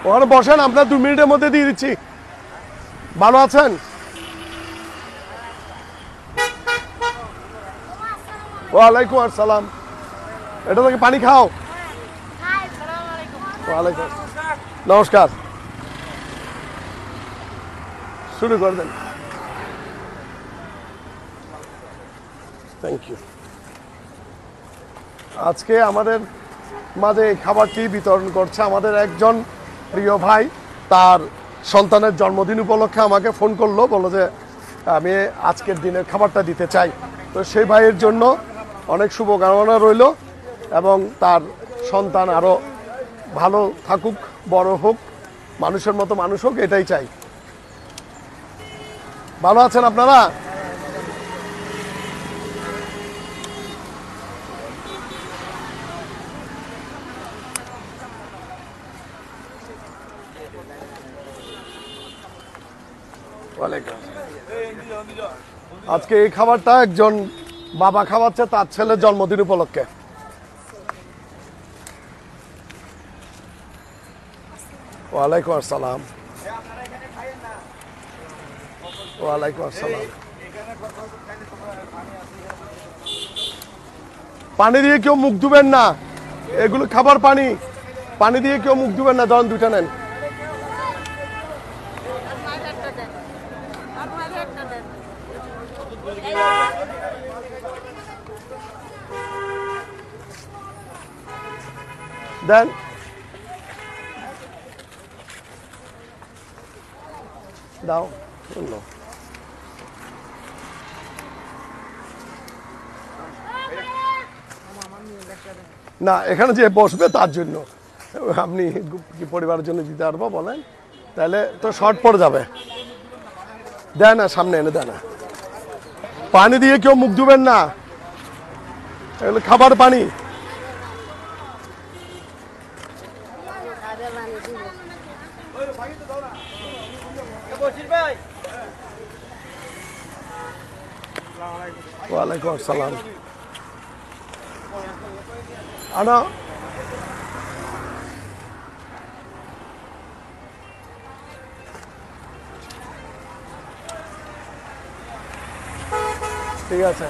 ওখানে বসেন, আপনার 2 মিনিটের মধ্যে দিয়ে দিচ্ছি। ভালো আছেন? ওয়ালাইকুম আসসালাম। এটা থেকে পানি খাও। ওয়ালাইকুম নমস্কার। শুরু করে দেন। Thank you. আজকে আমাদের মাঝে এই খাবারটি বিতরণ করছে আমাদের একজন প্রিয় ভাই। তার সন্তানের জন্মদিন উপলক্ষে আমাকে ফোন করলো, বললো যে আমি আজকের দিনে খাবারটা দিতে চাই। তো সেই ভাইয়ের জন্য অনেক শুভকামনা রইল এবং তার সন্তান আরও ভালো থাকুক, বড় হোক, মানুষের মতো মানুষ হোক, এটাই চাই। ভালো আছেন আপনারা? আজকে এই খাবারটা একজন বাবা খাওয়াচ্ছে তার ছেলের জন্মদিন উপলক্ষে। ওয়ালাইকুম আসসালাম। ওয়ালাইকুম আসসালাম। পানি দিয়ে কেউ মুখ ধুবেন না, এগুলো খাবার পানি। পানি দিয়ে কেউ মুখ ধুবেন না। ধরেন 2টা নেন। দেন। দাও। না, এখানে যে বসবে তার জন্য। আপনি কি পরিবারের জন্য দিতে পারবো বলেন? তাহলে তো শর্ট পড়ে যাবে। দেয় না, সামনে এনে দেয় না। পানি দিয়ে কেউ মুখ ধুবেন না, এগুলো খাবার পানি। ওয়ালাইকুম আসসালাম। আনা ঠিক আছে।